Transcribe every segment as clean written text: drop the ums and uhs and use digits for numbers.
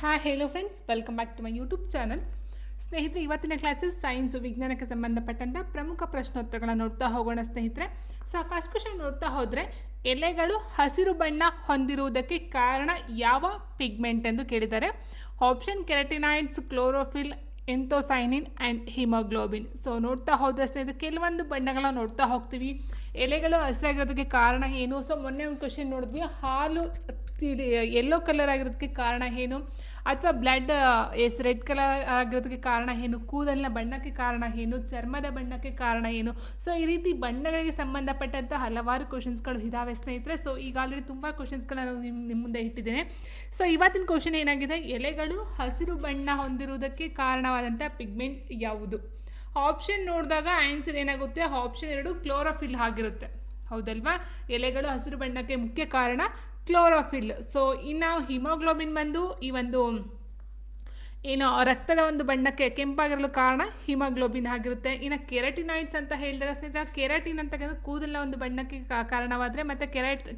Hi hello friends, welcome back to my YouTube channel. ಸ್ನೇಹಿತರೆ, ಇವತ್ತಿನ classes science ವಿಜ್ಞಾನಕ್ಕೆ ಸಂಬಂಧಪಟ್ಟಂಥ ಪ್ರಮುಖ ಪ್ರಶ್ನೋತ್ತರಗಳನ್ನ ನೋಡ್ತಾ ಹೋಗೋಣ ಸ್ನೇಹಿತರೆ. ಸೊ ಫಸ್ಟ್ ಕ್ವಶನ್ ನೋಡ್ತಾ ಹೋದರೆ, ಎಲೆಗಳು ಹಸಿರು ಬಣ್ಣ ಹೊಂದಿರುವುದಕ್ಕೆ ಕಾರಣ ಯಾವ ಪಿಗ್ಮೆಂಟ್ ಎಂದು ಕೇಳಿದ್ದಾರೆ. Option carotenoids, chlorophyll, anthocyanin and haemoglobin. So ನೋಡ್ತಾ ಹೋದರೆ ಸ್ನೇಹಿತರೆ, ಕೆಲವೊಂದು ಬಣ್ಣಗಳನ್ನ ನೋಡ್ತಾ ಹೋಗ್ತೀವಿ. ಎಲೆಗಳು ಹಸಿರಾಗಿರೋದಕ್ಕೆ ಕಾರಣ ಏನು? ಸೊ ಮೊನ್ನೆ ಒಂದು ಕ್ವಶನ್ ನೋಡಿದ್ವಿ, ಹಾಲು ಯೆಲ್ಲೋ ಕಲರ್ ಆಗಿರೋದಕ್ಕೆ ಕಾರಣ ಏನು, ಅಥವಾ ಬ್ಲಡ್ ರೆಡ್ ಕಲರ್ ಆಗಿರೋದಕ್ಕೆ ಕಾರಣ ಏನು, ಕೂದಲಿನ ಬಣ್ಣಕ್ಕೆ ಕಾರಣ ಏನು, ಚರ್ಮದ ಬಣ್ಣಕ್ಕೆ ಕಾರಣ ಏನು. ಸೊ ಈ ರೀತಿ ಬಣ್ಣಗಳಿಗೆ ಸಂಬಂಧಪಟ್ಟಂಥ ಹಲವಾರು ಕ್ವಶನ್ಸ್ಗಳು ಇದ್ದಾವೆ ಸ್ನೇಹಿತರೆ. ಸೊ ಈಗ ಆಲ್ರೆಡಿ ತುಂಬ ಕ್ವಶನ್ಸ್ಗಳನ್ನು ನಿಮ್ಮ ಮುಂದೆ ಇಟ್ಟಿದ್ದೇನೆ. ಸೊ ಇವತ್ತಿನ ಕ್ವಶನ್ ಏನಾಗಿದೆ, ಎಲೆಗಳು ಹಸಿರು ಬಣ್ಣ ಹೊಂದಿರುವುದಕ್ಕೆ ಕಾರಣವಾದಂಥ ಪಿಗ್ಮೆಂಟ್ ಯಾವುದು? ಆಪ್ಷನ್ ನೋಡಿದಾಗ ಆನ್ಸರ್ ಏನಾಗುತ್ತೆ, ಆಪ್ಷನ್ 2 ಕ್ಲೋರೋಫಿಲ್ ಆಗಿರುತ್ತೆ. ಹೌದಲ್ವಾ? ಎಲೆಗಳು ಹಸಿರು ಬಣ್ಣಕ್ಕೆ ಮುಖ್ಯ ಕಾರಣ ಕ್ಲೋರೋಫಿಲ್. ಸೊ ಇನ್ನು ಹಿಮೋಗ್ಲೋಬಿನ್ ಬಂದು ಈ ಒಂದು ಏನು ರಕ್ತದ ಒಂದು ಬಣ್ಣಕ್ಕೆ ಕೆಂಪಾಗಿರಲು ಕಾರಣ ಹಿಮೋಗ್ಲೋಬಿನ್ ಆಗಿರುತ್ತೆ. ಇನ್ನು ಕೆರಟಿನಾಯ್ಡ್ಸ್ ಅಂತ ಹೇಳಿದಾಗ ಸ್ನೇಹಿತರೆ, ಕೆರಾಟಿನ್ ಅಂತ ಕೂದಲಿನ ಒಂದು ಬಣ್ಣಕ್ಕೆ ಕಾರಣವಾದರೆ ಮತ್ತು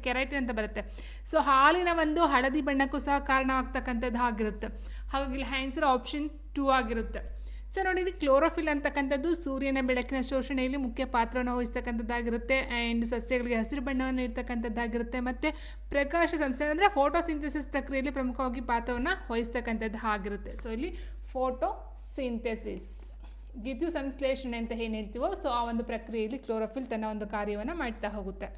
ಕೆರಾಟಿನ್ ಅಂತ ಬರುತ್ತೆ. ಸೊ ಹಾಲಿನ ಒಂದು ಹಳದಿ ಬಣ್ಣಕ್ಕೂ ಸಹ ಕಾರಣವಾಗ್ತಕ್ಕಂಥದ್ದು ಆಗಿರುತ್ತೆ. ಹಾಗಾಗಿ ಆನ್ಸರ್ ಆಪ್ಷನ್ 2 ಆಗಿರುತ್ತೆ. ಸೊ ನೋಡಿ, ಇಲ್ಲಿ ಕ್ಲೋರೋಫಿಲ್ ಅಂತಕ್ಕಂಥದ್ದು ಸೂರ್ಯನ ಬೆಳಕಿನ ಶೋಷಣೆಯಲ್ಲಿ ಮುಖ್ಯ ಪಾತ್ರವನ್ನು ವಹಿಸ್ತಕ್ಕಂಥದ್ದಾಗಿರುತ್ತೆ. ಆ್ಯಂಡ್ ಸಸ್ಯಗಳಿಗೆ ಹಸಿರು ಬಣ್ಣವನ್ನು ನೀಡ್ತಕ್ಕಂಥದ್ದಾಗಿರುತ್ತೆ. ಮತ್ತು ಪ್ರಕಾಶ ಸಂಶ್ಲೇಷಣೆ ಅಂದರೆ ಫೋಟೋಸಿಂಥೆಸಿಸ್ ಪ್ರಕ್ರಿಯೆಯಲ್ಲಿ ಪ್ರಮುಖವಾಗಿ ಪಾತ್ರವನ್ನು ವಹಿಸ್ತಕ್ಕಂಥದ್ದು ಆಗಿರುತ್ತೆ. ಸೊ ಇಲ್ಲಿ ಫೋಟೋಸಿಂಥೆಸಿಸ್, ದ್ಯುತಿ ಸಂಶ್ಲೇಷಣೆ ಅಂತ ಏನು ಹೇಳ್ತೀವೋ, ಸೊ ಆ ಒಂದು ಪ್ರಕ್ರಿಯೆಯಲ್ಲಿ ಕ್ಲೋರೋಫಿಲ್ ತನ್ನ ಒಂದು ಕಾರ್ಯವನ್ನು ಮಾಡ್ತಾ ಹೋಗುತ್ತೆ.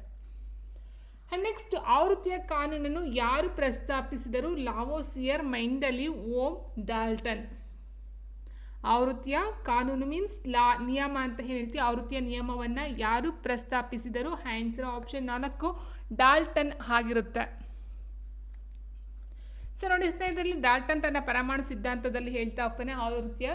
ನೆಕ್ಸ್ಟ್, ಆವೃತ್ತಿಯ ಕಾನೂನನ್ನು ಯಾರು ಪ್ರಸ್ತಾಪಿಸಿದರು? ಲಾವೋಸಿಯರ್, ಮೆಂಡಲಿ, ಓಮ್, ಡಾಲ್ಟನ್. ಆವೃತ್ತಿಯ ಕಾನೂನು ಮೀನ್ಸ್ ನಿಯಮ ಅಂತ ಹೇಳ್ತೀವಿ. ಆವೃತ್ತಿಯ ನಿಯಮವನ್ನು ಯಾರು ಪ್ರಸ್ತಾಪಿಸಿದರು? ಆನ್ಸರ್ ಆಪ್ಷನ್ 4 ಡಾಲ್ಟನ್ ಆಗಿರುತ್ತೆ. ಸೊ ನೋಡಿ ಸ್ನೇಹಿತರೆ, ಡಾಲ್ಟನ್ ತನ್ನ ಪರಮಾಣು ಸಿದ್ಧಾಂತದಲ್ಲಿ ಹೇಳ್ತಾ ಹೋಗ್ತಾನೆ, ಆವೃತ್ತಿಯ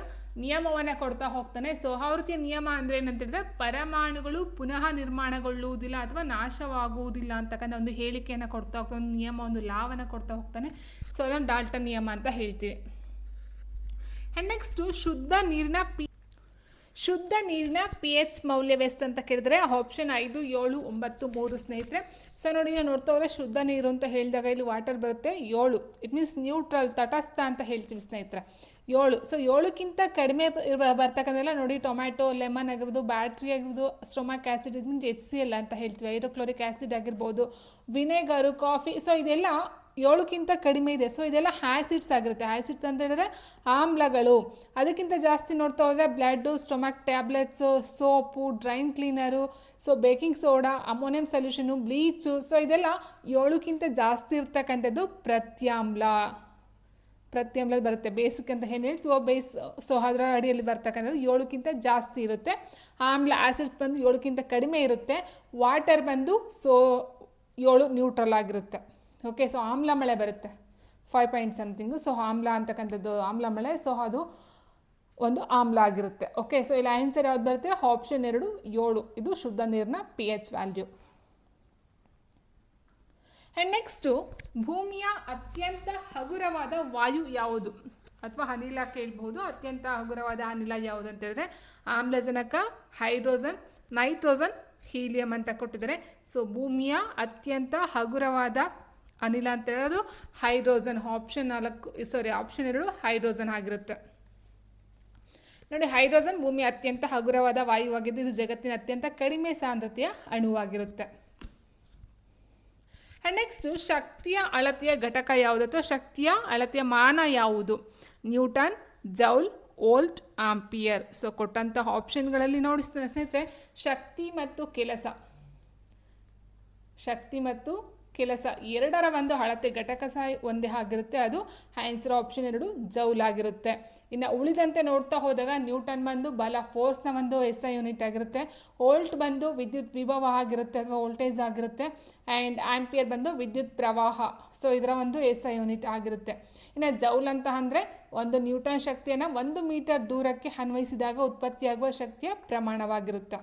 ನಿಯಮವನ್ನು ಕೊಡ್ತಾ ಹೋಗ್ತಾನೆ. ಸೊ ಆವೃತ್ತಿಯ ನಿಯಮ ಅಂದರೆ ಏನಂತಂದರೆ, ಪರಮಾಣುಗಳು ಪುನಃ ನಿರ್ಮಾಣಗೊಳ್ಳುವುದಿಲ್ಲ ಅಥವಾ ನಾಶವಾಗುವುದಿಲ್ಲ ಅಂತಕ್ಕಂಥ ಒಂದು ಹೇಳಿಕೆಯನ್ನು ಕೊಡ್ತಾ ಹೋಗ್ತಾನೆ, ಒಂದು ನಿಯಮ, ಒಂದು ಲಾವನ್ನು ಕೊಡ್ತಾ ಹೋಗ್ತಾನೆ. ಸೊ ಅದನ್ನು ಡಾಲ್ಟನ್ ನಿಯಮ ಅಂತ ಹೇಳ್ತೀವಿ. ಆ್ಯಂಡ್ ನೆಕ್ಸ್ಟು, ಶುದ್ಧ ನೀರಿನ pH ಮೌಲ್ಯವೆಷ್ಟು ಅಂತ ಕೇಳಿದ್ರೆ ಆಪ್ಷನ್ 5, 7, 9, 3 ಸ್ನೇಹಿತರೆ. ಸೊ ನೋಡಿ, ನಾವು ನೋಡ್ತಾ ಹೋದರೆ ಶುದ್ಧ ನೀರು ಅಂತ ಹೇಳಿದಾಗ ಇಲ್ಲಿ ವಾಟರ್ ಬರುತ್ತೆ 7. ಇಟ್ ಮೀನ್ಸ್ ನ್ಯೂಟ್ರಲ್, ತಟಸ್ಥ ಅಂತ ಹೇಳ್ತೀವಿ ಸ್ನೇಹಿತರೆ, 7. ಸೊ 7ಕ್ಕಿಂತ ಕಡಿಮೆ ಬರ್ತಕ್ಕಂಥೆಲ್ಲ ನೋಡಿ, ಟೊಮ್ಯಾಟೊ, ಲೆಮನ್ ಆಗಿರ್ಬೋದು, ಬ್ಯಾಟ್ರಿ ಆಗಿರ್ಬೋದು, ಸ್ಟೊಮಾಕ್ ಆ್ಯಸಿಡ್, ಇದು ಮೀನ್ಸ್ HCl ಅಂತ ಹೇಳ್ತೀವಿ, ಹೈಡ್ರೋಕ್ಲೋರಿಕ್ ಆ್ಯಸಿಡ್ ಆಗಿರ್ಬೋದು, ವಿನೆಗರು, ಕಾಫಿ. ಸೊ ಇದೆಲ್ಲ 7ಕ್ಕಿಂತ ಕಡಿಮೆ ಇದೆ. ಸೊ ಇದೆಲ್ಲ ಆ್ಯಸಿಡ್ಸ್ ಆಗಿರುತ್ತೆ. ಆ್ಯಸಿಡ್ಸ್ ಅಂತ ಹೇಳಿದ್ರೆ ಆಮ್ಲಗಳು. ಅದಕ್ಕಿಂತ ಜಾಸ್ತಿ ನೋಡ್ತಾ ಹೋದರೆ blood, stomach tablets, soap, drain cleaner, so baking soda, ammonium solution, bleach. So ಇದೆಲ್ಲ 7ಕ್ಕಿಂತ ಜಾಸ್ತಿ ಇರ್ತಕ್ಕಂಥದ್ದು ಪ್ರತ್ಯಾಮ್ಲ ಬರುತ್ತೆ. ಬೇಸಿಕ್ ಅಂತ ಏನು ಹೇಳ್ತೀವೋ ಬೇಸ್, ಸೊ ಅದರ ಅಡಿಯಲ್ಲಿ ಬರ್ತಕ್ಕಂಥದ್ದು 7ಕ್ಕಿಂತ ಜಾಸ್ತಿ ಇರುತ್ತೆ. ಆಮ್ಲ ಆ್ಯಸಿಡ್ಸ್ ಬಂದು 7ಕ್ಕಿಂತ ಕಡಿಮೆ ಇರುತ್ತೆ. ವಾಟರ್ ಬಂದು ಸೊ 7 ನ್ಯೂಟ್ರಲ್ ಆಗಿರುತ್ತೆ. ಓಕೆ, ಸೊ ಆಮ್ಲ ಮಳೆ ಬರುತ್ತೆ 5 ಪಾಯಿಂಟ್ ಸಮಥಿಂಗು. ಸೊ ಆಮ್ಲ ಅಂತಕ್ಕಂಥದ್ದು ಆಮ್ಲ ಮಳೆ, ಸೊ ಅದು ಒಂದು ಆಮ್ಲ ಆಗಿರುತ್ತೆ. ಓಕೆ, ಸೊ ಇಲ್ಲಿ ಆನ್ಸರ್ ಯಾವ್ದು ಬರುತ್ತೆ? ಆಪ್ಷನ್ 2, 7. ಇದು ಶುದ್ಧ ನೀರಿನ pH ವ್ಯಾಲ್ಯೂ. ಆ್ಯಂಡ್ ನೆಕ್ಸ್ಟು, ಭೂಮಿಯ ಅತ್ಯಂತ ಹಗುರವಾದ ವಾಯು ಯಾವುದು? ಅಥವಾ ಅನಿಲ ಕೇಳ್ಬೋದು. ಅತ್ಯಂತ ಹಗುರವಾದ ಅನಿಲ ಯಾವುದು ಅಂತ ಹೇಳಿದ್ರೆ ಆಮ್ಲಜನಕ, ಹೈಡ್ರೋಜನ್, ನೈಟ್ರೋಜನ್, ಹೀಲಿಯಂ ಅಂತ ಕೊಟ್ಟಿದ್ದಾರೆ. ಸೊ ಭೂಮಿಯ ಅತ್ಯಂತ ಹಗುರವಾದ ಅನಿಲ ಅಂತ ಹೇಳೋದು ಹೈಡ್ರೋಜನ್. ಆಪ್ಷನ್ 2 ಹೈಡ್ರೋಜನ್ ಆಗಿರುತ್ತೆ. ನೋಡಿ, ಹೈಡ್ರೋಜನ್ ಭೂಮಿಯ ಅತ್ಯಂತ ಹಗುರವಾದ ವಾಯುವಾಗಿದ್ದು ಇದು ಜಗತ್ತಿನ ಅತ್ಯಂತ ಕಡಿಮೆ ಸಾಂದ್ರತೆಯ ಅಣುವಾಗಿರುತ್ತೆ. ಆ್ಯಂಡ್ ನೆಕ್ಸ್ಟು, ಶಕ್ತಿಯ ಅಳತೆಯ ಘಟಕ ಯಾವುದು ಅಥವಾ ಶಕ್ತಿಯ ಅಳತೆಯ ಮಾನ ಯಾವುದು? Newton, joule, volt, ampere. So ಕೊಟ್ಟಂಥ ಆಪ್ಷನ್ಗಳಲ್ಲಿ ನೋಡಿ ಸ್ನೇಹಿತರೆ, ಶಕ್ತಿ ಮತ್ತು ಕೆಲಸ ಎರಡರ ಒಂದು ಅಳತೆ ಘಟಕ ಸಹ ಒಂದೇ ಆಗಿರುತ್ತೆ. ಅದು ಆನ್ಸರ್ ಆಪ್ಷನ್ 2 ಜೌಲ್ ಆಗಿರುತ್ತೆ. ಇನ್ನು ಉಳಿದಂತೆ ನೋಡ್ತಾ ಹೋದಾಗ ನ್ಯೂಟನ್ ಬಂದು ಬಲ, ಫೋರ್ಸ್ನ ಒಂದು SI ಯೂನಿಟ್ ಆಗಿರುತ್ತೆ. ವೋಲ್ಟ್ ಬಂದು ವಿದ್ಯುತ್ ವಿಭವ ಆಗಿರುತ್ತೆ ಅಥವಾ ವೋಲ್ಟೇಜ್ ಆಗಿರುತ್ತೆ. ಆ್ಯಂಡ್ ಆಂಪಿಯರ್ ಬಂದು ವಿದ್ಯುತ್ ಪ್ರವಾಹ, ಸೊ ಇದರ ಒಂದು SI ಯೂನಿಟ್ ಆಗಿರುತ್ತೆ. ಇನ್ನು ಜೌಲ್ ಅಂತ ಅಂದರೆ ಒಂದು ನ್ಯೂಟನ್ ಶಕ್ತಿಯನ್ನು 1 ಮೀಟರ್ ದೂರಕ್ಕೆ ಅನ್ವಯಿಸಿದಾಗ ಉತ್ಪತ್ತಿಯಾಗುವ ಶಕ್ತಿಯ ಪ್ರಮಾಣವಾಗಿರುತ್ತೆ.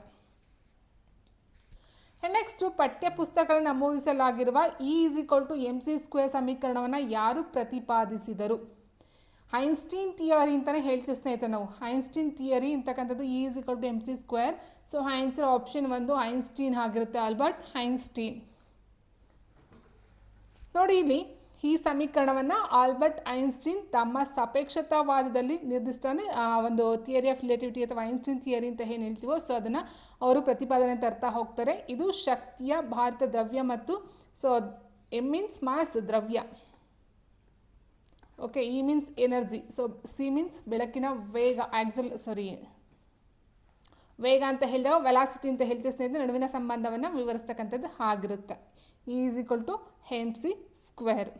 ನೆಕ್ಸ್ಟು, ಪಠ್ಯ ಪುಸ್ತಕಗಳಲ್ಲಿ ನಮೂದಿಸಲಾಗಿರುವ E=mc² ಸಮೀಕರಣವನ್ನು ಯಾರು ಪ್ರತಿಪಾದಿಸಿದರು? ಐನ್ಸ್ಟೀನ್ ಥಿಯರಿ ಅಂತಲೇ ಹೇಳ್ತೀವಿ ಸ್ನೇಹಿತರೆ ನಾವು. ಐನ್ಸ್ಟೀನ್ ಥಿಯರಿ ಅಂತಕ್ಕಂಥದ್ದು E=mc². So answer option 1 Einstein ಆಗಿರುತ್ತೆ, ಆಲ್ಬರ್ಟ್ ಐನ್ಸ್ಟೀನ್. ನೋಡಿ, ಇಲ್ಲಿ ಈ ಸಮೀಕರಣವನ್ನು ಆಲ್ಬರ್ಟ್ ಐನ್ಸ್ಟೀನ್ ತಮ್ಮ ಸಾಪೇಕ್ಷತಾವಾದದಲ್ಲಿ ಒಂದು ಥಿಯರಿ ಆಫ್ ರಿಲೇಟಿವಿಟಿ ಅಥವಾ ಐನ್ಸ್ಟೀನ್ ಥಿಯರಿ ಅಂತ ಏನು ಹೇಳ್ತೀವೋ ಸೊ ಅದನ್ನು ಅವರು ಪ್ರತಿಪಾದನೆ ತರ್ತಾ ಹೋಗ್ತಾರೆ. ಇದು ಶಕ್ತಿಯ ಭಾರಿತ ದ್ರವ್ಯ ಮತ್ತು ಸೊ ಎಮ್ ಮೀನ್ಸ್ ಮಾಸ್ ದ್ರವ್ಯ, okay, E means energy, so C means ಬೆಳಕಿನ ವೇಗ, ವೇಗ ಅಂತ ಹೇಳಿದಾಗ ವೆಲಾಸಿಟಿ ಅಂತ ಹೇಳ್ತೀವಿ ಸ್ನೇಹಿತರೆ, ನಡುವಿನ ಸಂಬಂಧವನ್ನು ವಿವರಿಸ್ತಕ್ಕಂಥದ್ದು ಆಗಿರುತ್ತೆ. E is equal to mc square.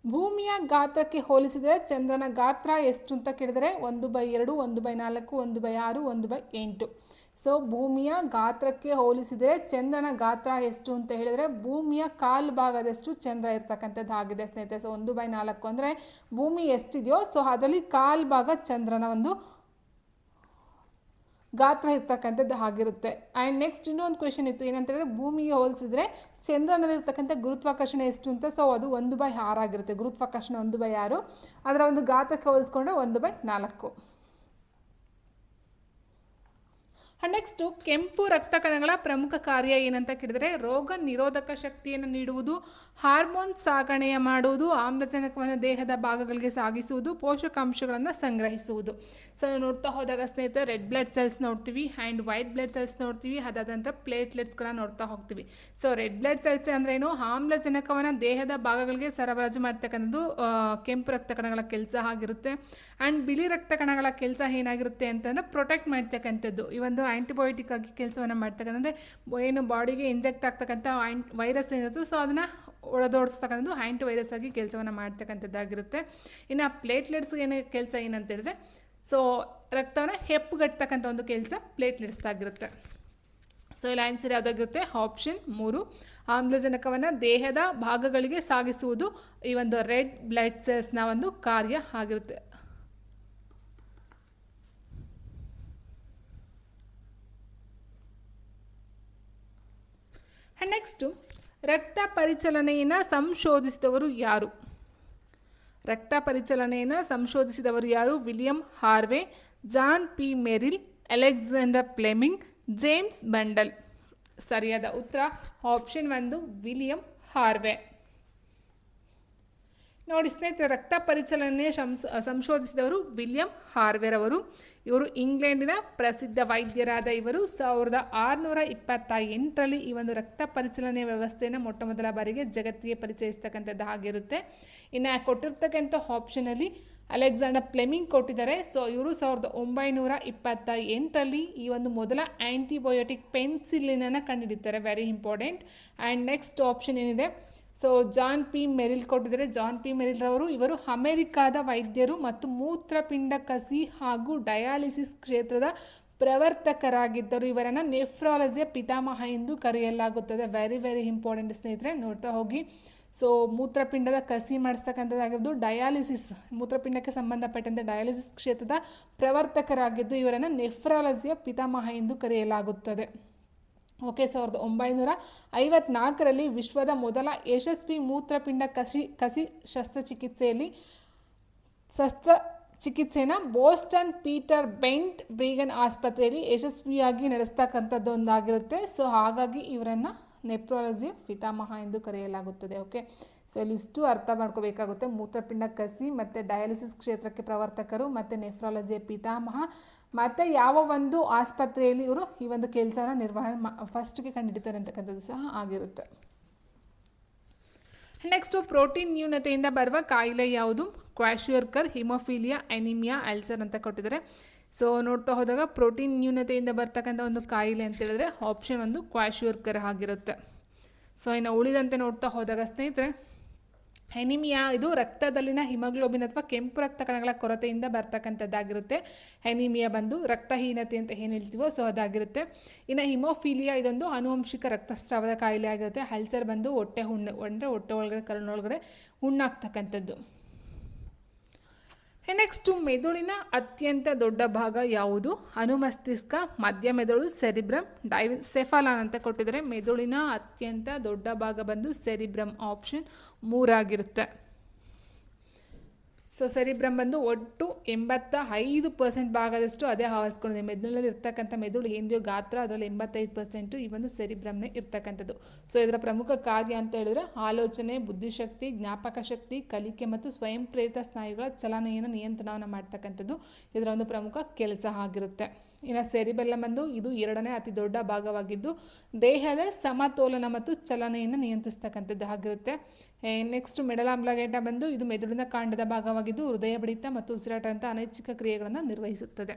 ಭೂಮಿಯ ಗಾತ್ರಕ್ಕೆ ಹೋಲಿಸಿದರೆ ಚಂದ್ರನ ಗಾತ್ರ ಎಷ್ಟು ಅಂತ ಕೇಳಿದರೆ 1/2, 1/4, 1/6, 1/8. ಸೊ ಭೂಮಿಯ ಗಾತ್ರಕ್ಕೆ ಹೋಲಿಸಿದರೆ ಚಂದ್ರನ ಗಾತ್ರ ಎಷ್ಟು ಅಂತ ಹೇಳಿದರೆ ಭೂಮಿಯ ಕಾಲು ಭಾಗದಷ್ಟು ಚಂದ್ರ ಇರ್ತಕ್ಕಂಥದ್ದು ಆಗಿದೆ ಸ್ನೇಹಿತರೆ. ಸೊ 1/4 ಅಂದರೆ ಭೂಮಿ ಎಷ್ಟಿದೆಯೋ ಸೊ ಅದರಲ್ಲಿ ಕಾಲು ಭಾಗ ಚಂದ್ರನ ಒಂದು ಗಾತ್ರ ಇರ್ತಕ್ಕಂಥದ್ದು ಆಗಿರುತ್ತೆ. ಆ್ಯಂಡ್ ನೆಕ್ಸ್ಟ್ ಇನ್ನೊಂದು ಕ್ವೆಶನ್ ಇತ್ತು, ಏನಂತ ಹೇಳಿದ್ರೆ ಭೂಮಿಗೆ ಹೋಲಿಸಿದ್ರೆ ಚಂದ್ರನಲ್ಲಿರ್ತಕ್ಕಂಥ ಗುರುತ್ವಾಕರ್ಷಣೆ ಎಷ್ಟು ಅಂತ. ಸೊ ಅದು 1/6 ಆಗಿರುತ್ತೆ. ಗುರುತ್ವಾಕರ್ಷಣೆ 1/6, ಅದರ ಒಂದು ಗಾತ್ರಕ್ಕೆ ಹೋಲಿಸ್ಕೊಂಡ್ರೆ 1/4. ನೆಕ್ಸ್ಟು ಕೆಂಪು ರಕ್ತ ಕಣಗಳ ಪ್ರಮುಖ ಕಾರ್ಯ ಏನಂತ ಕೇಳಿದರೆ ರೋಗ ನಿರೋಧಕ ಶಕ್ತಿಯನ್ನು ನೀಡುವುದು, ಹಾರ್ಮೋನ್ ಸಾಗಣೆಯ ಮಾಡುವುದು, ಆಮ್ಲಜನಕವನ್ನು ದೇಹದ ಭಾಗಗಳಿಗೆ ಸಾಗಿಸುವುದು, ಪೋಷಕಾಂಶಗಳನ್ನು ಸಂಗ್ರಹಿಸುವುದು. ಸೊ ನೋಡ್ತಾ ಹೋದಾಗ ಸ್ನೇಹಿತರೆ ರೆಡ್ ಬ್ಲಡ್ ಸೆಲ್ಸ್ ನೋಡ್ತೀವಿ ಆ್ಯಂಡ್ ವೈಟ್ ಬ್ಲಡ್ ಸೆಲ್ಸ್ ನೋಡ್ತೀವಿ, ಅದಾದ ನಂತರ ಪ್ಲೇಟ್ಲೆಟ್ಸ್ಗಳನ್ನ ನೋಡ್ತಾ ಹೋಗ್ತೀವಿ. ಸೊ ರೆಡ್ ಬ್ಲಡ್ ಸೆಲ್ಸ್ ಅಂದ್ರೇನು, ಆಮ್ಲಜನಕವನ್ನು ದೇಹದ ಭಾಗಗಳಿಗೆ ಸರಬರಾಜು ಮಾಡ್ತಕ್ಕಂಥದ್ದು ಕೆಂಪು ರಕ್ತ ಕಣಗಳ ಕೆಲಸ ಆಗಿರುತ್ತೆ. ಆ್ಯಂಡ್ ಬಿಳಿ ರಕ್ತ ಕಣಗಳ ಕೆಲಸ ಏನಾಗಿರುತ್ತೆ ಅಂತಂದರೆ ಪ್ರೊಟೆಕ್ಟ್ ಮಾಡ್ತಕ್ಕಂಥದ್ದು, ಈ ಒಂದು ಆ್ಯಂಟಿಬಯೋಟಿಕ್ ಆಗಿ ಕೆಲಸವನ್ನು ಮಾಡ್ತಕ್ಕಂಥದ್ದು, ಏನು ಬಾಡಿಗೆ ಇಂಜೆಕ್ಟ್ ಆಗ್ತಕ್ಕಂಥ ವೈರಸ್ ಏನಿರುತ್ತೋ ಸೊ ಅದನ್ನು ಒಡೆದೋಡಿಸ್ತಕ್ಕಂಥದ್ದು ಆ್ಯಂಟಿವೈರಸ್ ಆಗಿ ಕೆಲಸವನ್ನು ಮಾಡ್ತಕ್ಕಂಥದ್ದಾಗಿರುತ್ತೆ. ಇನ್ನು ಪ್ಲೇಟ್ಲೆಟ್ಸ್ ಏನು ಕೆಲಸ ಏನಂತ ಹೇಳಿದ್ರೆ ಸೊ ರಕ್ತವನ್ನು ಹೆಪ್ಪುಗಟ್ಟತಕ್ಕಂಥ ಒಂದು ಕೆಲಸ ಪ್ಲೇಟ್ಲೆಟ್ಸ್ದಾಗಿರುತ್ತೆ. ಸೊ ಇಲ್ಲಿ ಆನ್ಸರ್ ಯಾವುದಾಗಿರುತ್ತೆ ಆಪ್ಷನ್ 3, ಆಮ್ಲಜನಕವನ್ನು ದೇಹದ ಭಾಗಗಳಿಗೆ ಸಾಗಿಸುವುದು ಈ ಒಂದು ರೆಡ್ ಬ್ಲಡ್ ಸೆಲ್ಸ್ನ ಒಂದು ಕಾರ್ಯ ಆಗಿರುತ್ತೆ. ನೆಕ್ಸ್ಟು ರಕ್ತ ಪರಿಚಲನೆಯನ್ನು ಸಂಶೋಧಿಸಿದವರು ಯಾರು? ರಕ್ತ ಪರಿಚಲನೆಯನ್ನು ಸಂಶೋಧಿಸಿದವರು ಯಾರು? William Harvey, John P Merrill, Alexander Fleming, James Bundle. ಸರಿಯಾದ ಉತ್ತರ ಆಪ್ಷನ್ 1 ವಿಲಿಯಂ ಹಾರ್ವೆ. ನೋಡಿ ಸ್ನೇಹಿತರೆ, ರಕ್ತ ಪರಿಚಲನೆ ಸಂಶೋಧಿಸಿದವರು ವಿಲಿಯಂ ಹಾರ್ವೆರವರು. ಇವರು ಇಂಗ್ಲೆಂಡಿನ ಪ್ರಸಿದ್ಧ ವೈದ್ಯರಾದ ಇವರು 1628ರಲ್ಲಿ ಈ ಒಂದು ರಕ್ತ ಪರಿಚಲನೆ ವ್ಯವಸ್ಥೆಯನ್ನು ಮೊಟ್ಟ ಮೊದಲ ಬಾರಿಗೆ ಜಗತ್ತಿಗೆ ಪರಿಚಯಿಸ್ತಕ್ಕಂಥದ್ದು ಆಗಿರುತ್ತೆ. ಇನ್ನು ಕೊಟ್ಟಿರ್ತಕ್ಕಂಥ ಆಪ್ಷನಲ್ಲಿ ಅಲೆಕ್ಸಾಂಡರ್ ಫ್ಲೆಮಿಂಗ್ ಕೊಟ್ಟಿದ್ದಾರೆ. ಸೊ ಇವರು 1928ರಲ್ಲಿ ಈ ಒಂದು ಮೊದಲ ಆ್ಯಂಟಿಬಯೋಟಿಕ್ ಪೆನ್ಸಿಲಿನನ್ನು ಕಂಡುಹಿಡಿತಾರೆ, very important. And next option ಏನಿದೆ, ಸೊ ಜಾನ್ ಪಿ ಮೆರಿಲ್ ಕೊಟ್ಟಿದ್ದಾರೆ. ಜಾನ್ ಪಿ ಮೆರಿಲ್ ರವರು ಇವರು ಅಮೆರಿಕಾದ ವೈದ್ಯರು ಮತ್ತು ಮೂತ್ರಪಿಂಡ ಕಸಿ ಹಾಗೂ ಡಯಾಲಿಸಿಸ್ ಕ್ಷೇತ್ರದ ಪ್ರವರ್ತಕರಾಗಿದ್ದರು. ಇವರನ್ನು ನೆಫ್ರಾಲಜಿಯ ಪಿತಾಮಹ ಎಂದು ಕರೆಯಲಾಗುತ್ತದೆ. ವೆರಿ ವೆರಿ ಇಂಪಾರ್ಟೆಂಟ್ ಸ್ನೇಹಿತರೆ, ನೋಡ್ತಾ ಹೋಗಿ. ಸೊ ಮೂತ್ರಪಿಂಡದ ಕಸಿ ಮಾಡಿಸ್ತಕ್ಕಂಥದ್ದಾಗಿದ್ದು ಡಯಾಲಿಸಿಸ್, ಮೂತ್ರಪಿಂಡಕ್ಕೆ ಸಂಬಂಧಪಟ್ಟಂತೆ ಡಯಾಲಿಸಿಸ್ ಕ್ಷೇತ್ರದ ಪ್ರವರ್ತಕರಾಗಿದ್ದು ಇವರನ್ನು ನೆಫ್ರಾಲಜಿಯ ಪಿತಾಮಹ ಎಂದು ಕರೆಯಲಾಗುತ್ತದೆ. ಓಕೆ, 1954ರಲ್ಲಿ ವಿಶ್ವದ ಮೊದಲ ಯಶಸ್ವಿ ಮೂತ್ರಪಿಂಡ ಕಸಿ ಶಸ್ತ್ರಚಿಕಿತ್ಸೆಯನ್ನು ಬೋಸ್ಟನ್ ಪೀಟರ್ ಬೆಂಟ್ ಬ್ರೀಗನ್ ಆಸ್ಪತ್ರೆಯಲ್ಲಿ ಯಶಸ್ವಿಯಾಗಿ ನಡೆಸ್ತಕ್ಕಂಥದ್ದು ಒಂದಾಗಿರುತ್ತೆ. ಸೊ ಹಾಗಾಗಿ ಇವರನ್ನು ನೆಫ್ರಾಲಜಿಯ ಪಿತಾಮಹ ಎಂದು ಕರೆಯಲಾಗುತ್ತದೆ. ಓಕೆ, ಸೊ ಇಲ್ಲಿಷ್ಟು ಅರ್ಥ ಮಾಡ್ಕೋಬೇಕಾಗುತ್ತೆ. ಮೂತ್ರಪಿಂಡ ಕಸಿ ಮತ್ತು ಡಯಾಲಿಸಿಸ್ ಕ್ಷೇತ್ರಕ್ಕೆ ಪ್ರವರ್ತಕರು ಮತ್ತು ನೆಫ್ರಾಲಜಿಯ ಪಿತಾಮಹ ಮತ್ತು ಯಾವ ಒಂದು ಆಸ್ಪತ್ರೆಯಲ್ಲಿ ಇವರು ಈ ಒಂದು ಕೆಲಸವನ್ನು ನಿರ್ವಹಣೆ ಫಸ್ಟ್ಗೆ ಕಂಡುಹಿಡಿತಾರೆ ಅಂತಕ್ಕಂಥದ್ದು ಸಹ ಆಗಿರುತ್ತೆ. ನೆಕ್ಸ್ಟು ಪ್ರೋಟೀನ್ ನ್ಯೂನತೆಯಿಂದ ಬರುವ ಕಾಯಿಲೆ ಯಾವುದು? ಕ್ವಾಶಿಯರ್ಕರ್, ಹಿಮೋಫೀಲಿಯಾ, ಅನಿಮಿಯಾ, ಅಲ್ಸರ್ ಅಂತ ಕೊಟ್ಟಿದ್ದಾರೆ. ಸೊ ನೋಡ್ತಾ ಹೋದಾಗ ಪ್ರೋಟೀನ್ ನ್ಯೂನತೆಯಿಂದ ಬರ್ತಕ್ಕಂಥ ಒಂದು ಕಾಯಿಲೆ ಅಂತ ಹೇಳಿದ್ರೆ ಆಪ್ಷನ್ 1 ಕ್ವಾಶಿಯರ್ಕರ್ ಆಗಿರುತ್ತೆ. ಸೊ ಇನ್ನು ಉಳಿದಂತೆ ನೋಡ್ತಾ ಹೋದಾಗ ಸ್ನೇಹಿತರೆ ಎನಿಮಿಯಾ ಇದು ರಕ್ತದಲ್ಲಿನ ಹಿಮೋಗ್ಲೋಬಿನ್ ಅಥವಾ ಕೆಂಪು ರಕ್ತ ಕಣಗಳ ಕೊರತೆಯಿಂದ ಬರ್ತಕ್ಕಂಥದ್ದಾಗಿರುತ್ತೆ. ಎನಿಮಿಯಾ ಬಂದು ರಕ್ತಹೀನತೆ ಅಂತ ಏನು ಹೇಳ್ತೀವೋ ಸೊ ಅದಾಗಿರುತ್ತೆ. ಇನ್ನು ಹಿಮೋಫೀಲಿಯಾ ಇದೊಂದು ಆನುವಂಶಿಕ ರಕ್ತಸ್ರಾವದ ಕಾಯಿಲೆ ಆಗಿರುತ್ತೆ. ಅಲ್ಸರ್ ಬಂದು ಹೊಟ್ಟೆ ಒಳಗಡೆ ಕರುಳೊಳಗಡೆ ಹುಣ್ಣಾಗ್ತಕ್ಕಂಥದ್ದು. ನೆಕ್ಸ್ಟು ಮೆದುಳಿನ ಅತ್ಯಂತ ದೊಡ್ಡ ಭಾಗ ಯಾವುದು? ಅನುಮಸ್ತಿಷ್ಕ, ಮಧ್ಯ ಮೆದುಳು, ಸೆರಿಬ್ರಮ್, ಸೆಫಾಲಾನ್ ಅಂತ ಕೊಟ್ಟಿದ್ದಾರೆ. ಮೆದುಳಿನ ಅತ್ಯಂತ ದೊಡ್ಡ ಭಾಗ ಬಂದು ಸೆರಿಬ್ರಮ್, ಆಪ್ಷನ್ 3 ಆಗಿರುತ್ತೆ. ಸೊ ಸೆರಿಬ್ರಮ್ ಬಂದು ಒಟ್ಟು 85% ಭಾಗದಷ್ಟು ಅದೇ ಆವರಿಸ್ಕೊಂಡಿದೆ. ಮೆದುಳಲ್ಲಿ ಇರ್ತಕ್ಕಂಥ ಮೆದುಳು ಏನಿದೆಯೋ ಗಾತ್ರ ಅದರಲ್ಲಿ 85% ಈ ಒಂದು ಸೆರಿಬ್ರಮ್ನೇ ಇರ್ತಕ್ಕಂಥದ್ದು. ಸೊ ಇದರ ಪ್ರಮುಖ ಕಾರ್ಯ ಅಂತ ಹೇಳಿದ್ರೆ ಆಲೋಚನೆ, ಬುದ್ಧಿಶಕ್ತಿ, ಜ್ಞಾಪಕ ಶಕ್ತಿ, ಕಲಿಕೆ ಮತ್ತು ಸ್ವಯಂ ಪ್ರೇರಿತ ಸ್ನಾಯುಗಳ ಚಲನೆಯನ್ನು ನಿಯಂತ್ರಣವನ್ನು ಮಾಡ್ತಕ್ಕಂಥದ್ದು ಇದರ ಒಂದು ಪ್ರಮುಖ ಕೆಲಸ ಆಗಿರುತ್ತೆ. ಇನ್ನು ಸೆರಿಬೆಲ್ಲಮ್ ಬಂದು ಇದು 2ನೇ ಅತಿ ದೊಡ್ಡ ಭಾಗವಾಗಿದ್ದು ದೇಹದ ಸಮತೋಲನ ಮತ್ತು ಚಲನೆಯನ್ನು ನಿಯಂತ್ರಿಸ್ತಕ್ಕಂಥದ್ದು ಆಗಿರುತ್ತೆ. ನೆಕ್ಸ್ಟ್ ಮೆಡಲ್ ಆಮ್ಲಗೇಟ ಬಂದು ಇದು ಮೆದುಳಿನ ಕಾಂಡದ ಭಾಗವಾಗಿದ್ದು ಹೃದಯ ಬಡಿತ ಮತ್ತು ಉಸಿರಾಟದಂಥ ಅನೈಚ್ಛಿಕ ಕ್ರಿಯೆಗಳನ್ನು ನಿರ್ವಹಿಸುತ್ತದೆ.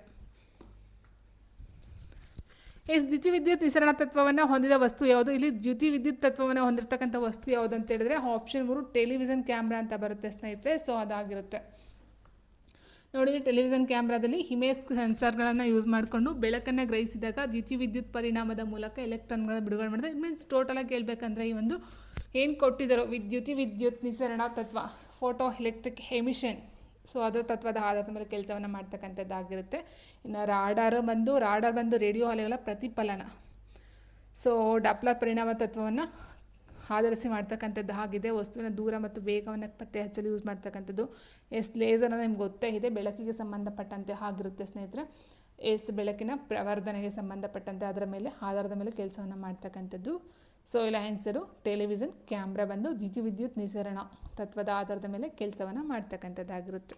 ದ್ಯುತಿವಿದ್ಯುತ್ ನಿಸರಣ ತತ್ವವನ್ನು ಹೊಂದಿದ ವಸ್ತು ಯಾವುದು? ಇಲ್ಲಿ ದ್ಯುತಿವಿದ್ಯುತ್ ತತ್ವವನ್ನು ಹೊಂದಿರತಕ್ಕಂಥ ವಸ್ತು ಯಾವುದು ಅಂತ ಹೇಳಿದ್ರೆ ಆಪ್ಷನ್ 3 ಟೆಲಿವಿಷನ್ ಕ್ಯಾಮ್ರಾ ಅಂತ ಬರುತ್ತೆ ಸ್ನೇಹಿತರೆ. ಸೊ ಅದಾಗಿರುತ್ತೆ ನೋಡಿ. ಟೆಲಿವಿಷನ್ ಕ್ಯಾಮ್ರಾದಲ್ಲಿ ಇಮೇಜ್ ಸೆನ್ಸರ್ಗಳನ್ನು ಯೂಸ್ ಮಾಡಿಕೊಂಡು ಬೆಳಕನ್ನು ಗ್ರಹಿಸಿದಾಗ ದ್ಯುತಿವಿದ್ಯುತ್ ಪರಿಣಾಮದ ಮೂಲಕ ಎಲೆಕ್ಟ್ರಾನ್ಗಳನ್ನು ಬಿಡುಗಡೆ ಮಾಡಿದೆ. ಇಟ್ ಮೀನ್ಸ್ ಟೋಟಲಾಗಿ ಹೇಳ್ಬೇಕಂದ್ರೆ ಈ ಒಂದು ಏನು ಕೊಟ್ಟಿದ್ದಾರೋ ವಿದ್ಯುತ್ ನಿಸರಣ ತತ್ವ ಫೋಟೋ ಎಲೆಕ್ಟ್ರಿಕ್ ಎಮಿಷನ್, ಸೊ ಅದರ ತತ್ವದ ಆಧಾರದ ಮೇಲೆ ಕೆಲಸವನ್ನು ಮಾಡ್ತಕ್ಕಂಥದ್ದಾಗಿರುತ್ತೆ. ಇನ್ನು ರಾಡಾರ್ ಬಂದು ರೇಡಿಯೋ ಅಲೆಗಳ ಪ್ರತಿಫಲನ, ಸೊ ಡಾಪ್ಲರ್ ಪರಿಣಾಮ ತತ್ವವನ್ನು ಆಧರಿಸಿ ಮಾಡ್ತಕ್ಕಂಥದ್ದು ಆಗಿದೆ. ವಸ್ತುವಿನ ದೂರ ಮತ್ತು ವೇಗವನ್ನು ಪತ್ತೆ ಹಚ್ಚಲು ಯೂಸ್ ಮಾಡ್ತಕ್ಕಂಥದ್ದು. ಲೇಸರ್ ಅನ್ನೋದು ನಿಮ್ಗೆ ಗೊತ್ತೇ ಇದೆ, ಬೆಳಕಿಗೆ ಸಂಬಂಧಪಟ್ಟಂತೆ ಆಗಿರುತ್ತೆ ಸ್ನೇಹಿತರೆ. ಬೆಳಕಿನ ಪ್ರವರ್ಧನೆಗೆ ಸಂಬಂಧಪಟ್ಟಂತೆ ಅದರ ಮೇಲೆ ಆಧಾರದ ಮೇಲೆ ಕೆಲಸವನ್ನು ಮಾಡ್ತಕ್ಕಂಥದ್ದು. ಸೊ ಇಲ್ಲ ಆನ್ಸರು ಟೆಲಿವಿಷನ್ ಕ್ಯಾಮ್ರಾ ಬಂದು ದ್ಯುತಿವಿದ್ಯುತ್ ನಿಸರಣ ತತ್ವದ ಆಧಾರದ ಮೇಲೆ ಕೆಲಸವನ್ನು ಮಾಡ್ತಕ್ಕಂಥದ್ದಾಗಿರುತ್ತೆ.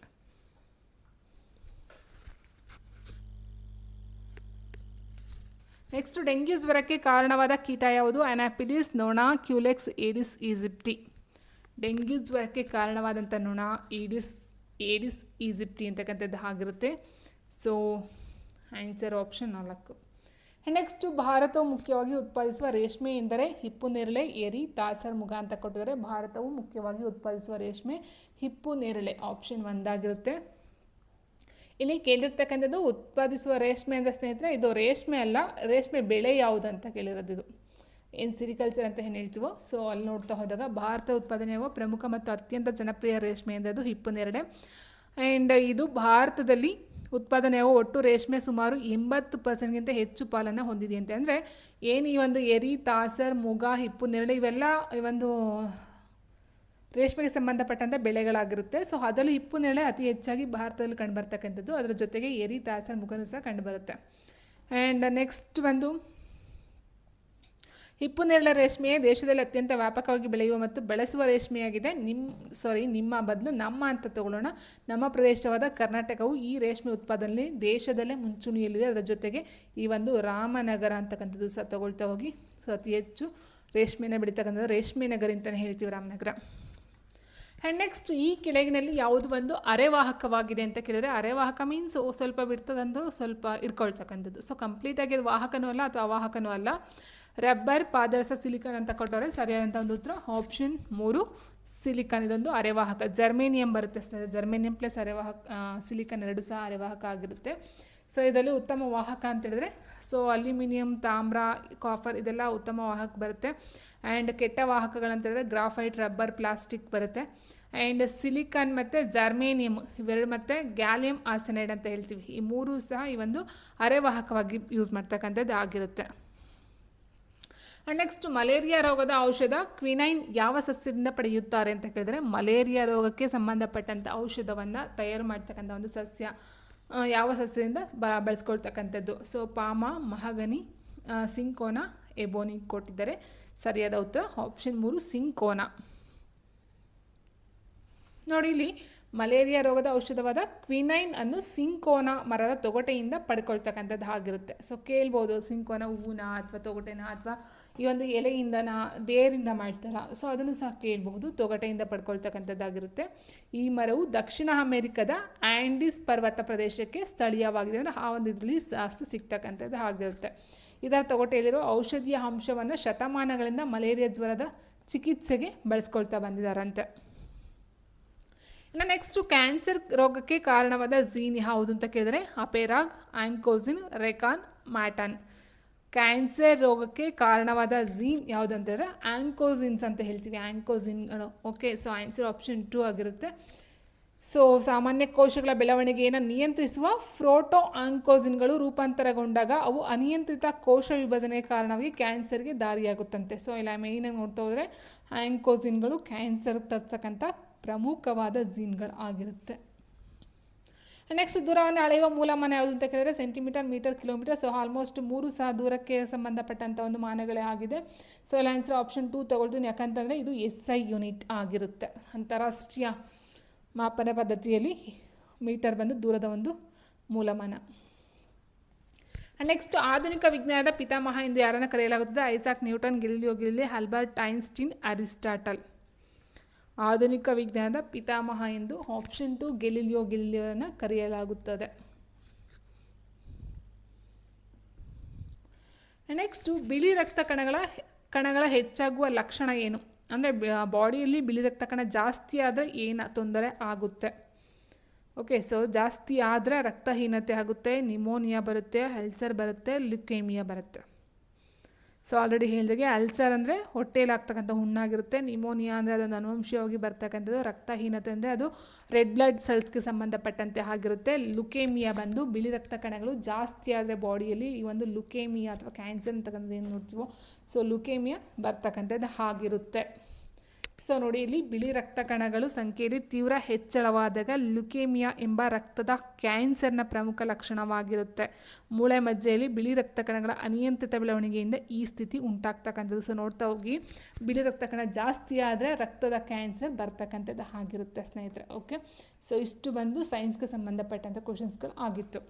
ನೆಕ್ಸ್ಟ್ ಡೆಂಗ್ಯೂ ಜ್ವರಕ್ಕೆ ಕಾರಣವಾದ ಕೀಟ ಯಾವುದು? ಅನಾಫಿಲಿಸ್, ನೊಣ, ಕ್ಯೂಲೆಕ್ಸ್, ಏಡಿಸ್ ಈಜಿಪ್ಟಿ. ಡೆಂಗ್ಯೂ ಜ್ವರಕ್ಕೆ ಕಾರಣವಾದಂಥ ನೊಣ ಏಡಿಸ್ ಈಜಿಪ್ಟಿ ಅಂತಕ್ಕಂಥದ್ದು ಆಗಿರುತ್ತೆ. So answer option 4. ನೆಕ್ಸ್ಟು ಭಾರತವು ಮುಖ್ಯವಾಗಿ ಉತ್ಪಾದಿಸುವ ರೇಷ್ಮೆ ಎಂದರೆ ಹಿಪ್ಪುನೇರಳೆ, ಎರಿ, ತಾಸರ್, ಮುಗ ಅಂತ ಕೊಟ್ಟಿದ್ದಾರೆ. ಭಾರತವು ಮುಖ್ಯವಾಗಿ ಉತ್ಪಾದಿಸುವ ರೇಷ್ಮೆ ಹಿಪ್ಪುನೇರಳೆ ಆಪ್ಷನ್ 1 ಆಗಿರುತ್ತೆ. ಇಲ್ಲಿ ಕೇಳಿರ್ತಕ್ಕಂಥದ್ದು ಉತ್ಪಾದಿಸುವ ರೇಷ್ಮೆ ಅಂತ ಸ್ನೇಹಿತರೆ, ಇದು ರೇಷ್ಮೆ ಅಲ್ಲ, ರೇಷ್ಮೆ ಬೆಳೆ ಯಾವುದು ಅಂತ ಕೇಳಿರೋದು. ಇದು ಏನು ಸಿರಿಕಲ್ಚರ್ ಅಂತ ಏನು ಹೇಳ್ತೀವೋ, ಸೊ ಅಲ್ಲಿ ನೋಡ್ತಾ ಹೋದಾಗ ಭಾರತ ಉತ್ಪಾದನೆಯಾಗುವ ಪ್ರಮುಖ ಮತ್ತು ಅತ್ಯಂತ ಜನಪ್ರಿಯ ರೇಷ್ಮೆ ಎಂದರೆ ಹಿಪ್ಪುನೇರಳೆ. ಆ್ಯಂಡ್ ಇದು ಭಾರತದಲ್ಲಿ ಉತ್ಪಾದನೆಯಾಗುವ ಒಟ್ಟು ರೇಷ್ಮೆ ಸುಮಾರು 80%ಗಿಂತ ಹೆಚ್ಚು ಪಾಲನ್ನು ಹೊಂದಿದೆಯಂತೆ. ಅಂದರೆ ಏನು ಈ ಒಂದು ಎರಿ, ತಾಸರ್, ಮುಗ, ಹಿಪ್ಪುನೇರಳೆ ಇವೆಲ್ಲ ಈ ಒಂದು ರೇಷ್ಮೆಗೆ ಸಂಬಂಧಪಟ್ಟಂಥ ಬೆಳೆಗಳಾಗಿರುತ್ತೆ. ಸೊ ಅದರಲ್ಲಿ ಹಿಪ್ಪುನೇರಳೆ ಅತಿ ಹೆಚ್ಚಾಗಿ ಭಾರತದಲ್ಲಿ ಕಂಡುಬರ್ತಕ್ಕಂಥದ್ದು. ಅದರ ಜೊತೆಗೆ ಎರಿ, ತಾಸರ್, ಮುಗನೂ ಸಹ ಕಂಡುಬರುತ್ತೆ. ಆ್ಯಂಡ್ ನೆಕ್ಸ್ಟ್ ಒಂದು ಹಿಪ್ಪುನೇರಳೆ ರೇಷ್ಮೆಯೇ ದೇಶದಲ್ಲಿ ಅತ್ಯಂತ ವ್ಯಾಪಕವಾಗಿ ಬೆಳೆಯುವ ಮತ್ತು ಬೆಳೆಸುವ ರೇಷ್ಮೆಯಾಗಿದೆ. ನಿಮ್ಮ ಬದಲು ನಮ್ಮ ಅಂತ ತಗೊಳ್ಳೋಣ. ನಮ್ಮ ಪ್ರದೇಶವಾದ ಕರ್ನಾಟಕವು ಈ ರೇಷ್ಮೆ ಉತ್ಪಾದನೆಯಲ್ಲಿ ದೇಶದಲ್ಲೇ ಮುಂಚೂಣಿಯಲ್ಲಿದೆ. ಅದರ ಜೊತೆಗೆ ಈ ಒಂದು ರಾಮನಗರ ಅಂತಕ್ಕಂಥದ್ದು ಸಹ ತಗೊಳ್ತಾ ಹೋಗಿ. ಸೊ ಅತಿ ಹೆಚ್ಚು ರೇಷ್ಮೆನ ಬೆಳೀತಕ್ಕಂಥದ್ದು ರೇಷ್ಮೆ ನಗರ ಅಂತಲೇ ಹೇಳ್ತೀವಿ, ರಾಮನಗರ. ಆ್ಯಂಡ್ ನೆಕ್ಸ್ಟ್ ಈ ಕೆಳಗಿನಲ್ಲಿ ಯಾವುದು ಒಂದು ಅರೆವಾಹಕವಾಗಿದೆ ಅಂತ ಕೇಳಿದರೆ, ಅರೆವಾಹಕ ಮೀನ್ಸ್ ಸ್ವಲ್ಪ ಬಿಡ್ತದಂದು ಸ್ವಲ್ಪ ಇಟ್ಕೊಳ್ತಕ್ಕಂಥದ್ದು. ಸೊ ಕಂಪ್ಲೀಟಾಗಿ ಅದು ವಾಹಕನೂ ಅಲ್ಲ ಅಥವಾ ಅವಾಹಕನೂ ಅಲ್ಲ. ರಬ್ಬರ್, ಪಾದರಸ, ಸಿಲಿಕಾನ್ ಅಂತ ಕೊಟ್ಟವ್ರೆ. ಸರಿಯಾದಂಥ ಒಂದು ಉತ್ತರ ಆಪ್ಷನ್ 3 ಸಿಲಿಕಾನ್. ಇದೊಂದು ಅರೆವಾಹಕ. ಜರ್ಮೇನಿಯಂ ಬರುತ್ತೆ ಸ್ನೇಹಿತರೆ. ಜರ್ಮೇನಿಯಂ ಪ್ಲಸ್ ಸಿಲಿಕಾನ್ ಎರಡು ಸಹ ಅರೆವಾಹಕ ಆಗಿರುತ್ತೆ. ಸೊ ಇದರಲ್ಲಿ ಉತ್ತಮ ವಾಹಕ ಅಂತ ಹೇಳಿದ್ರೆ ಸೊ ಅಲ್ಯೂಮಿನಿಯಂ, ತಾಮ್ರ, ಕಾಫರ್ ಇದೆಲ್ಲ ಉತ್ತಮ ವಾಹಕ ಬರುತ್ತೆ. ಆ್ಯಂಡ್ ಕೆಟ್ಟ ವಾಹಕಗಳಂತೇಳಿದ್ರೆ ಗ್ರಾಫೈಟ್, ರಬ್ಬರ್, ಪ್ಲಾಸ್ಟಿಕ್ ಬರುತ್ತೆ. ಆ್ಯಂಡ್ ಸಿಲಿಕಾನ್ ಮತ್ತು ಜರ್ಮೇನಿಯಂ ಇವೆರಡು ಮತ್ತು ಗ್ಯಾಲಿಯಂ ಆರ್ಸೆನೈಡ್ ಅಂತ ಹೇಳ್ತೀವಿ. ಈ ಮೂರು ಸಹ ಈ ಒಂದು ಅರೆವಾಹಕವಾಗಿ ಯೂಸ್ ಮಾಡ್ತಕ್ಕಂಥದ್ದು ಆಗಿರುತ್ತೆ. ನೆಕ್ಸ್ಟ್ ಮಲೇರಿಯಾ ರೋಗದ ಔಷಧ ಕ್ವಿನೈನ್ ಯಾವ ಸಸ್ಯದಿಂದ ಪಡೆಯುತ್ತಾರೆ ಅಂತ ಕೇಳಿದರೆ, ಮಲೇರಿಯಾ ರೋಗಕ್ಕೆ ಸಂಬಂಧಪಟ್ಟಂಥ ಔಷಧವನ್ನು ತಯಾರು ಮಾಡ್ತಕ್ಕಂಥ ಒಂದು ಸಸ್ಯ ಯಾವ ಸಸ್ಯದಿಂದ ಬಳಸ್ಕೊಳ್ತಕ್ಕಂಥದ್ದು. ಸೊ ಪಾಮ, ಮಹಗನಿ, ಸಿಂಕೋನಾ, ಎಬೋನಿ ಕೊಟ್ಟಿದ್ದಾರೆ. ಸರಿಯಾದ ಉತ್ತರ ಆಪ್ಷನ್ 3 ಸಿಂಕೋನಾ. ನೋಡಿ ಇಲ್ಲಿ ಮಲೇರಿಯಾ ರೋಗದ ಔಷಧವಾದ ಕ್ವಿನೈನ್ ಅನ್ನು ಸಿಂಕೋನಾ ಮರದ ತೊಗಟೆಯಿಂದ ಪಡ್ಕೊಳ್ತಕ್ಕಂಥದ್ದು ಆಗಿರುತ್ತೆ. ಸೊ ಕೇಳ್ಬೋದು ಸಿಂಕೋನಾ ಹೂವಿನ ಅಥವಾ ತೊಗಟೆನ ಅಥವಾ ಈ ಒಂದು ಎಲೆಯಿಂದನ ಬೇರಿಂದ ಮಾಡ್ತಾರ, ಸೊ ಅದನ್ನು ಸಹ ಕೇಳಬಹುದು. ತೊಗಟೆಯಿಂದ ಪಡ್ಕೊಳ್ತಕ್ಕಂಥದ್ದಾಗಿರುತ್ತೆ. ಈ ಮರವು ದಕ್ಷಿಣ ಅಮೆರಿಕದ ಆ್ಯಂಡೀಸ್ ಪರ್ವತ ಪ್ರದೇಶಕ್ಕೆ ಸ್ಥಳೀಯವಾಗಿದೆ. ಅಂದರೆ ಆ ಒಂದು ಇದರಲ್ಲಿ ಜಾಸ್ತಿ ಸಿಗ್ತಕ್ಕಂಥದ್ದು ಆಗಿರುತ್ತೆ. ಇದರ ತೊಗಟೆಯಲ್ಲಿರೋ ಔಷಧೀಯ ಅಂಶವನ್ನು ಶತಮಾನಗಳಿಂದ ಮಲೇರಿಯಾ ಜ್ವರದ ಚಿಕಿತ್ಸೆಗೆ ಬಳಸ್ಕೊಳ್ತಾ ಬಂದಿದ್ದಾರಂತೆ. ಇನ್ನು ನೆಕ್ಸ್ಟು ಕ್ಯಾನ್ಸರ್ ರೋಗಕ್ಕೆ ಕಾರಣವಾದ ಜೀನ್ ಯಾವುದು ಅಂತ ಕೇಳಿದರೆ ಅಪೆರಾಗ್, ಆಂಕೋಸಿನ್, ರೆಕಾನ್, ಮ್ಯಾಟನ್. ಕ್ಯಾನ್ಸರ್ ರೋಗಕ್ಕೆ ಕಾರಣವಾದ ಜೀನ್ ಯಾವುದು ಅಂತಂದರೆ ಆಂಕೋಸಿನ್ಸ್ ಅಂತ ಹೇಳ್ತೀವಿ, ಆಂಕೋಸಿನ್ಗಳು. ಓಕೆ, ಸೊ ಆನ್ಸರ್ ಆಪ್ಷನ್ 2 ಆಗಿರುತ್ತೆ. ಸೊ ಸಾಮಾನ್ಯ ಕೋಶಗಳ ಬೆಳವಣಿಗೆಯನ್ನು ನಿಯಂತ್ರಿಸುವ ಪ್ರೋಟೋ ಆಂಕೋಸಿನ್ಗಳು ರೂಪಾಂತರಗೊಂಡಾಗ ಅವು ಅನಿಯಂತ್ರಿತ ಕೋಶ ವಿಭಜನೆಗೆ ಕಾರಣವಾಗಿ ಕ್ಯಾನ್ಸರ್ಗೆ ದಾರಿಯಾಗುತ್ತಂತೆ. ಸೊ ಇಲ್ಲ ಮೇಯ್ನಾಗಿ ನೋಡ್ತಾ ಹೋದರೆ ಆಂಕೋಸಿನ್ಗಳು ಕ್ಯಾನ್ಸರ್ ತರ್ತಕ್ಕಂಥ ಪ್ರಮುಖವಾದ ಜೀನ್ಗಳು ಆಗಿರುತ್ತೆ. ನೆಕ್ಸ್ಟ್ ದೂರವನ್ನು ಅಳೆಯುವ ಮೂಲಮಾನ ಯಾವುದು ಅಂತ ಕೇಳಿದರೆ centimetre, metre, kilometre. So almost 3 ಸಹ ದೂರಕ್ಕೆ ಸಂಬಂಧಪಟ್ಟಂಥ ಒಂದು ಮಾನಗಳೇ ಆಗಿದೆ. ಸೊ ಇಲ್ಲಿ ಆನ್ಸರ್ ಆಪ್ಷನ್ 2 ತಗೊಳ್ತೀನಿ, ಯಾಕಂತಂದರೆ ಇದು SI ಯೂನಿಟ್ ಆಗಿರುತ್ತೆ. ಅಂತಾರಾಷ್ಟ್ರೀಯ ಮಾಪನ ಪದ್ಧತಿಯಲ್ಲಿ ಮೀಟರ್ ಬಂದು ದೂರದ ಒಂದು ಮೂಲಮಾನ. ನೆಕ್ಸ್ಟ್ ಆಧುನಿಕ ವಿಜ್ಞಾನದ ಪಿತಾಮಹ ಎಂದು ಯಾರನ್ನು ಕರೆಯಲಾಗುತ್ತದೆ? Isaac Newton, Galileo Galilei, Albert Einstein, Aristotle. ಆಧುನಿಕ ವಿಜ್ಞಾನದ ಪಿತಾಮಹ ಎಂದು ಆಪ್ಷನ್ 2 ಗೆಲಿಲಿಯೋ ಗೆಲಿಲಿಯೋರನ್ನು ಕರೆಯಲಾಗುತ್ತದೆ. ನೆಕ್ಸ್ಟು ಬಿಳಿ ರಕ್ತ ಕಣಗಳ ಹೆಚ್ಚಾಗುವ ಲಕ್ಷಣ ಏನು? ಅಂದರೆ ಬಾಡಿಯಲ್ಲಿ ಬಿಳಿ ರಕ್ತ ಕಣ ಜಾಸ್ತಿ ಆದರೆ ಏನು ತೊಂದರೆ ಆಗುತ್ತೆ? ಓಕೆ, ಸೊ ಜಾಸ್ತಿ ಆದರೆ ರಕ್ತಹೀನತೆ ಆಗುತ್ತೆ, ನಿಮೋನಿಯಾ ಬರುತ್ತೆ, ಅಲ್ಸರ್ ಬರುತ್ತೆ, ಲ್ಯುಕೇಮಿಯಾ ಬರುತ್ತೆ. ಸೊ ಆಲ್ರೆಡಿ ಹೇಳಿದಾಗೆ ಅಲ್ಸರ್ ಅಂದರೆ ಹೊಟ್ಟೆಯಲ್ಲಿ ಆಗ್ತಕ್ಕಂಥ ಹುಣ್ಣಾಗಿರುತ್ತೆ, ನಿಮೋನಿಯಾ ಅಂದರೆ ಅದೊಂದು ಅನುವಂಶೀಯವಾಗಿ ಬರ್ತಕ್ಕಂಥದ್ದು, ರಕ್ತಹೀನತೆ ಅಂದರೆ ಅದು ರೆಡ್ ಬ್ಲಡ್ ಸೆಲ್ಸ್ಗೆ ಸಂಬಂಧಪಟ್ಟಂತೆ ಆಗಿರುತ್ತೆ. ಲುಕೇಮಿಯಾ ಬಂದು ಬಿಳಿ ರಕ್ತ ಕಣಗಳು ಜಾಸ್ತಿ ಆದರೆ ಬಾಡಿಯಲ್ಲಿ ಈ ಒಂದು ಲುಕೇಮಿಯಾ ಅಥವಾ ಕ್ಯಾನ್ಸರ್ ಅಂತಕ್ಕಂಥದ್ದು ಏನು ನೋಡ್ತೀವೋ ಸೊ ಲುಕೇಮಿಯಾ ಬರ್ತಕ್ಕಂಥದ್ದು ಆಗಿರುತ್ತೆ. ಸೊ ನೋಡಿ, ಇಲ್ಲಿ ಬಿಳಿ ರಕ್ತ ಕಣಗಳು ಸಂಖ್ಯೆಯಲ್ಲಿ ತೀವ್ರ ಹೆಚ್ಚಳವಾದಾಗ ಲುಕೇಮಿಯಾ ಎಂಬ ರಕ್ತದ ಕ್ಯಾನ್ಸರ್ನ ಪ್ರಮುಖ ಲಕ್ಷಣವಾಗಿರುತ್ತೆ. ಮೂಳೆ ಮಜ್ಜೆಯಲ್ಲಿ ಬಿಳಿ ರಕ್ತ ಕಣಗಳ ಅನಿಯಂತ್ರಿತ ಬೆಳವಣಿಗೆಯಿಂದ ಈ ಸ್ಥಿತಿ ಉಂಟಾಗ್ತಕ್ಕಂಥದ್ದು. ಸೊ ನೋಡ್ತಾ ಹೋಗಿ, ಬಿಳಿ ರಕ್ತ ಕಣ ಜಾಸ್ತಿ ಆದರೆ ರಕ್ತದ ಕ್ಯಾನ್ಸರ್ ಬರ್ತಕ್ಕಂಥದ್ದು ಆಗಿರುತ್ತೆ ಸ್ನೇಹಿತರೆ. ಓಕೆ, ಸೊ ಇಷ್ಟು ಬಂದು ಸೈನ್ಸ್ಗೆ ಸಂಬಂಧಪಟ್ಟಂಥ ಕ್ವಶನ್ಸ್ಗಳು ಆಗಿತ್ತು.